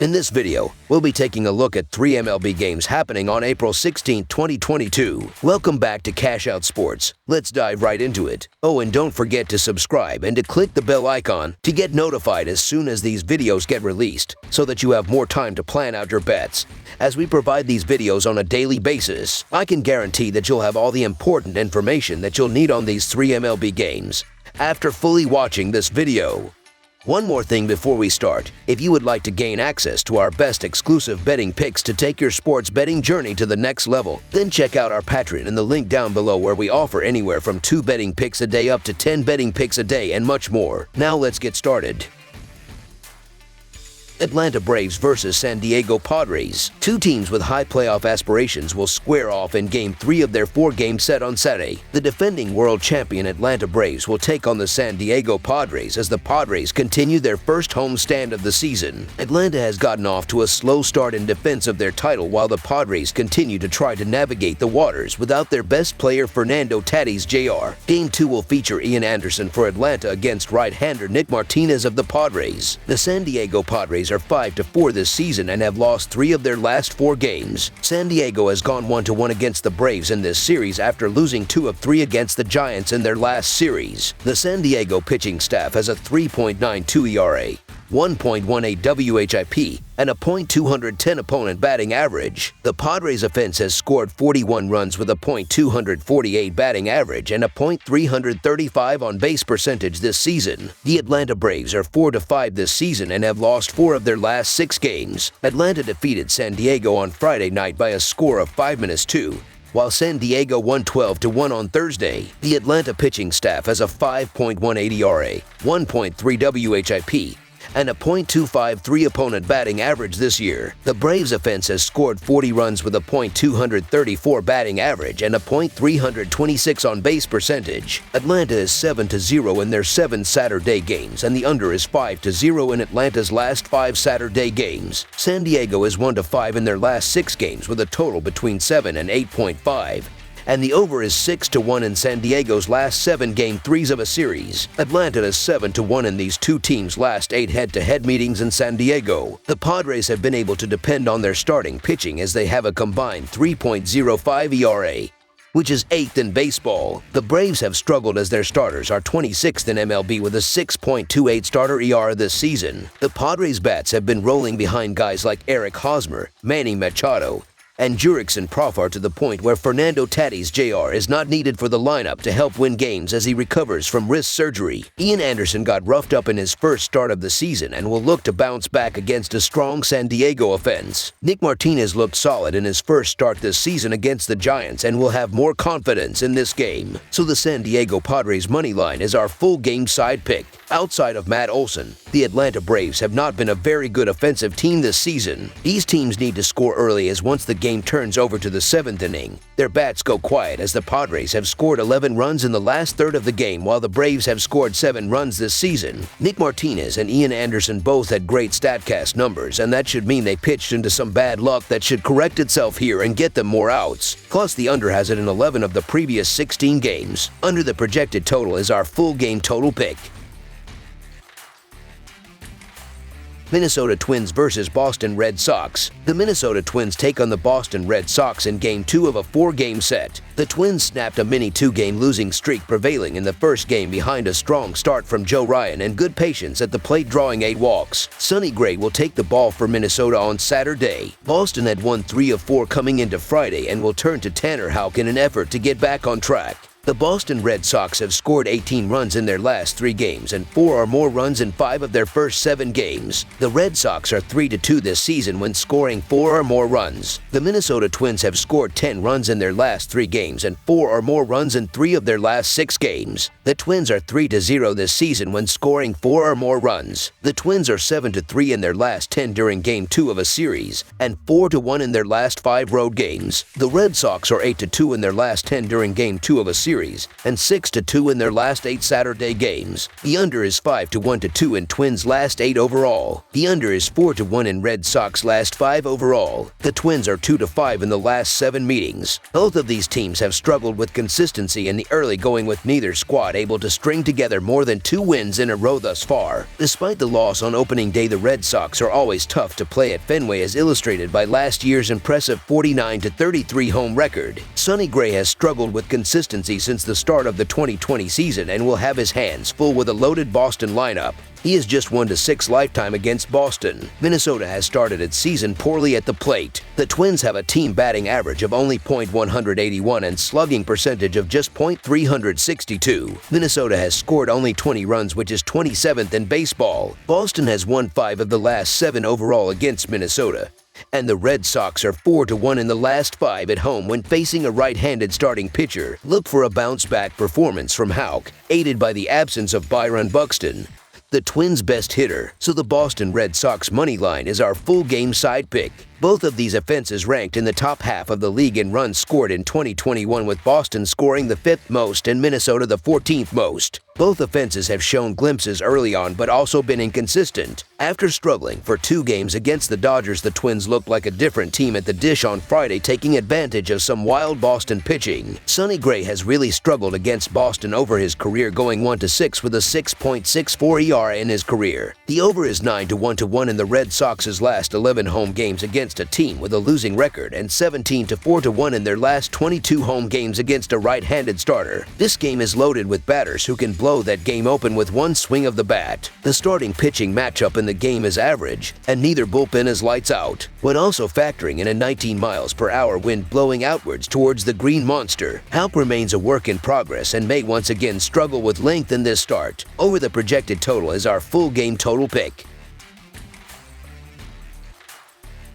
In this video, we'll be taking a look at 3 MLB games happening on April 16, 2022. Welcome back to Cash Out Sports. Let's dive right into it. Oh, and don't forget to subscribe and to click the bell icon to get notified as soon as these videos get released, so that you have more time to plan out your bets. As we provide these videos on a daily basis, I can guarantee that you'll have all the important information that you'll need on these 3 MLB games after fully watching this video. One more thing before we start. If you would like to gain access to our best exclusive betting picks to take your sports betting journey to the next level, then check out our Patreon in the link down below, where we offer anywhere from 2 betting picks a day up to 10 betting picks a day and much more. Now let's get started. Atlanta Braves versus San Diego Padres. Two teams with high playoff aspirations will square off in Game 3 of their 4-game set on Saturday. The defending world champion Atlanta Braves will take on the San Diego Padres as the Padres continue their first home stand of the season. Atlanta has gotten off to a slow start in defense of their title, while the Padres continue to try to navigate the waters without their best player Fernando Tatis Jr. Game 2 will feature Ian Anderson for Atlanta against right-hander Nick Martinez of the Padres. The San Diego Padres are 5-4 this season and have lost 3 of their last 4 games. San Diego has gone 1-1 against the Braves in this series after losing 2 of 3 against the Giants in their last series. The San Diego pitching staff has a 3.92 ERA, 1.18 WHIP, and a .210 opponent batting average. The Padres offense has scored 41 runs with a .248 batting average and a .335 on base percentage this season. The Atlanta Braves are 4-5 this season and have lost 4 of their last 6 games. Atlanta defeated San Diego on Friday night by a score of 5-2. While San Diego won 12-1 on Thursday. The Atlanta pitching staff has a 5.18 ERA, 1.3 WHIP, and a .253 opponent batting average this year. The Braves offense has scored 40 runs with a .234 batting average and a .326 on base percentage. Atlanta is 7-0 in their 7 Saturday games, and the under is 5-0 in Atlanta's last 5 Saturday games. San Diego is 1-5 in their last 6 games with a total between 7 and 8.5. And the over is 6-1 in San Diego's last 7 Game 3s of a series. Atlanta is 7-1 in these two teams' last 8 head-to-head meetings in San Diego. The Padres have been able to depend on their starting pitching, as they have a combined 3.05 ERA, which is 8th in baseball. The Braves have struggled as their starters are 26th in MLB with a 6.28 starter ERA this season. The Padres' bats have been rolling behind guys like Eric Hosmer, Manny Machado, and Jurickson Profar, to the point where Fernando Tatis Jr. is not needed for the lineup to help win games as he recovers from wrist surgery. Ian Anderson got roughed up in his first start of the season and will look to bounce back against a strong San Diego offense. Nick Martinez looked solid in his first start this season against the Giants and will have more confidence in this game. So the San Diego Padres money line is our full game side pick. Outside of Matt Olson, the Atlanta Braves have not been a very good offensive team this season. These teams need to score early, as once the game turns over to the 7th inning, their bats go quiet, as the Padres have scored 11 runs in the last third of the game, while the Braves have scored 7 runs this season. Nick Martinez and Ian Anderson both had great StatCast numbers, and that should mean they pitched into some bad luck that should correct itself here and get them more outs. Plus, the under has it in 11 of the previous 16 games. Under the projected total is our full game total pick. Minnesota Twins versus Boston Red Sox. The Minnesota Twins take on the Boston Red Sox in Game 2 of a 4-game set. The Twins snapped a mini 2-game losing streak, prevailing in the first game behind a strong start from Joe Ryan and good patience at the plate, drawing 8 walks. Sonny Gray will take the ball for Minnesota on Saturday. Boston had won 3 of 4 coming into Friday and will turn to Tanner Houck in an effort to get back on track. The Boston Red Sox have scored 18 runs in their last 3 games and 4 or more runs in 5 of their first 7 games. The Red Sox are 3-2 this season when scoring 4 or more runs. The Minnesota Twins have scored 10 runs in their last 3 games and 4 or more runs in 3 of their last 6 games. The Twins are 3-0 this season when scoring 4 or more runs. The Twins are 7-3 in their last 10 during Game 2 of a series and 4-1 in their last 5 road games. The Red Sox are 8-2 in their last 10 during Game 2 of a series series and 6-2 in their last 8 Saturday games. The under is 5-1-2 in Twins' last 8 overall. The under is 4-1 in Red Sox last 5 overall. The Twins are 2-5 in the last 7 meetings. Both of these teams have struggled with consistency in the early going, with neither squad able to string together more than 2 wins in a row thus far. Despite the loss on opening day, the Red Sox are always tough to play at Fenway, as illustrated by last year's impressive 49-33 home record. Sonny Gray has struggled with consistency since the start of the 2020 season and will have his hands full with a loaded Boston lineup. He is just 1-6 lifetime against Boston. Minnesota has started its season poorly at the plate. The Twins have a team batting average of only .181 and slugging percentage of just .362. Minnesota has scored only 20 runs, which is 27th in baseball. Boston has won 5 of the last 7 overall against Minnesota. And the Red Sox are 4-1 in the last 5 at home when facing a right-handed starting pitcher. Look for a bounce-back performance from Houck, aided by the absence of Byron Buxton, the Twins' best hitter, so the Boston Red Sox money line is our full game side pick. Both of these offenses ranked in the top half of the league in runs scored in 2021, with Boston scoring the 5th most and Minnesota the 14th most. Both offenses have shown glimpses early on but also been inconsistent. After struggling for 2 games against the Dodgers, the Twins looked like a different team at the dish on Friday, taking advantage of some wild Boston pitching. Sonny Gray has really struggled against Boston over his career, going 1-6 with a 6.64 ERA in his career. The over is 9-1 in the Red Sox's last 11 home games against a team with a losing record, and 17-4 in their last 22 home games against a right-handed starter. This game is loaded with batters who can blow that game open with one swing of the bat. The starting pitching matchup in the game is average, and neither bullpen is lights out. When also factoring in a 19 miles per hour wind blowing outwards towards the Green Monster, Houck remains a work in progress and may once again struggle with length in this start. Over the projected total is our full game total pick.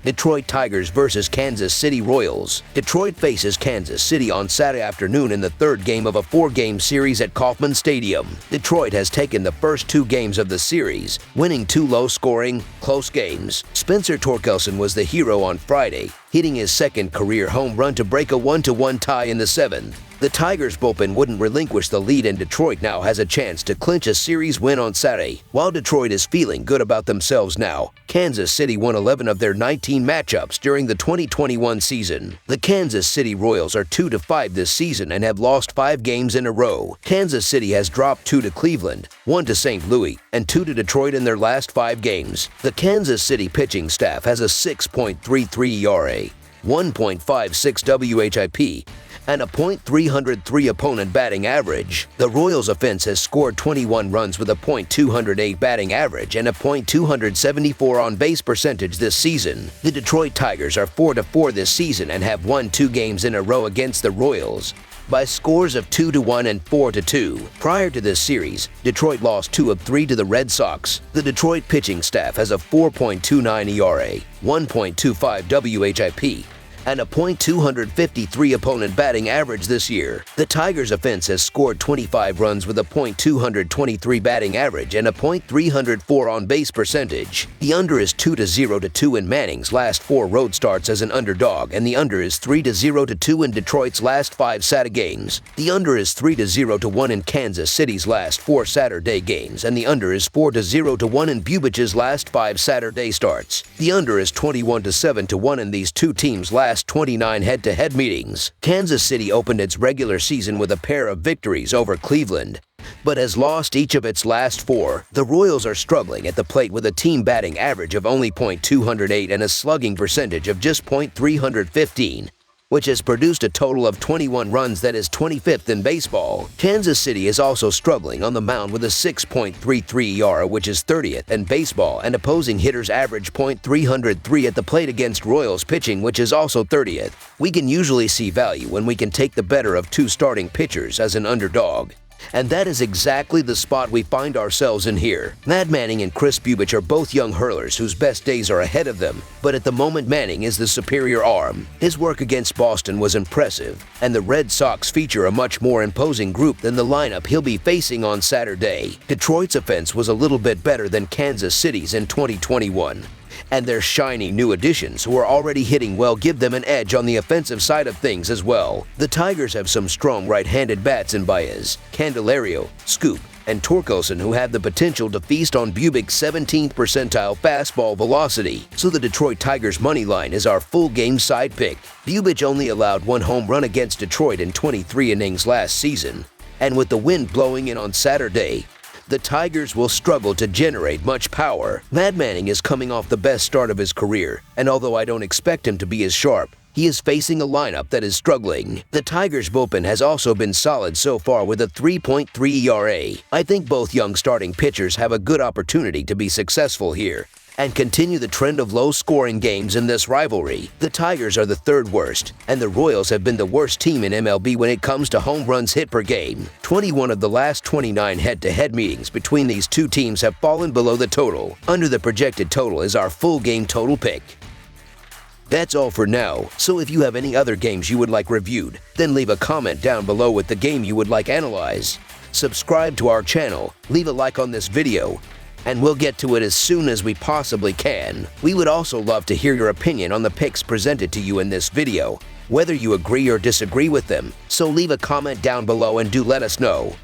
Detroit Tigers versus Kansas City Royals. Detroit faces Kansas City on Saturday afternoon in the 3rd game of a 4-game series at Kauffman Stadium. Detroit has taken the first 2 games of the series, winning 2 low-scoring, close games. Spencer Torkelson was the hero on Friday, hitting his 2nd career home run to break a 1-1 tie in the 7th. The Tigers' bullpen wouldn't relinquish the lead, and Detroit now has a chance to clinch a series win on Saturday. While Detroit is feeling good about themselves now, Kansas City won 11 of their 19 matchups during the 2021 season. The Kansas City Royals are 2-5 this season and have lost 5 games in a row. Kansas City has dropped 2 to Cleveland, 1 to St. Louis, and 2 to Detroit in their last 5 games. The Kansas City pitching staff has a 6.33 ERA, 1.56 WHIP, and a .303 opponent batting average. The Royals offense has scored 21 runs with a .208 batting average and a .274 on-base percentage this season. The Detroit Tigers are 4-4 this season and have won 2 games in a row against the Royals by scores of 2-1 and 4-2. Prior to this series, Detroit lost 2 of 3 to the Red Sox. The Detroit pitching staff has a 4.29 ERA, 1.25 WHIP, and a .253 opponent batting average this year. The Tigers' offense has scored 25 runs with a .223 batting average and a .304 on-base percentage. The under is 2-2 in Manning's last 4 road starts as an underdog, and the under is 3-2 in Detroit's last 5 Saturday games. The under is 3-1 in Kansas City's last 4 Saturday games, and the under is 4-1 in Bubich's last 5 Saturday starts. The under is 21-7 in these 2 teams' last 29 head-to-head meetings. Kansas City opened its regular season with a pair of victories over Cleveland, but has lost each of its last 4. The Royals are struggling at the plate with a team batting average of only .208 and a slugging percentage of just .315. which has produced a total of 21 runs, that is 25th in baseball. Kansas City is also struggling on the mound with a 6.33 ERA, which is 30th in baseball, and opposing hitters average .303 at the plate against Royals pitching, which is also 30th. We can usually see value when we can take the better of 2 starting pitchers as an underdog. And that is exactly the spot we find ourselves in here. Matt Manning and Chris Bubich are both young hurlers whose best days are ahead of them, but at the moment Manning is the superior arm. His work against Boston was impressive, and the Red Sox feature a much more imposing group than the lineup he'll be facing on Saturday. Detroit's offense was a little bit better than Kansas City's in 2021. And their shiny new additions who are already hitting well give them an edge on the offensive side of things as well. The Tigers have some strong right-handed bats in Baez, Candelario, Scoop, and Torkelson who have the potential to feast on Bubich's 17th percentile fastball velocity. So the Detroit Tigers money line is our full game side pick. Bubich only allowed 1 home run against Detroit in 23 innings last season. And with the wind blowing in on Saturday, the Tigers will struggle to generate much power. Matt Manning is coming off the best start of his career, and although I don't expect him to be as sharp, he is facing a lineup that is struggling. The Tigers' bullpen has also been solid so far with a 3.3 ERA. I think both young starting pitchers have a good opportunity to be successful here and continue the trend of low-scoring games in this rivalry. The Tigers are the 3rd worst, and the Royals have been the worst team in MLB when it comes to home runs hit per game. 21 of the last 29 head-to-head meetings between these two teams have fallen below the total. Under the projected total is our full game total pick. That's all for now, so if you have any other games you would like reviewed, then leave a comment down below with the game you would like analyzed. Subscribe to our channel, leave a like on this video, and we'll get to it as soon as we possibly can. We would also love to hear your opinion on the picks presented to you in this video, whether you agree or disagree with them, so leave a comment down below and do let us know.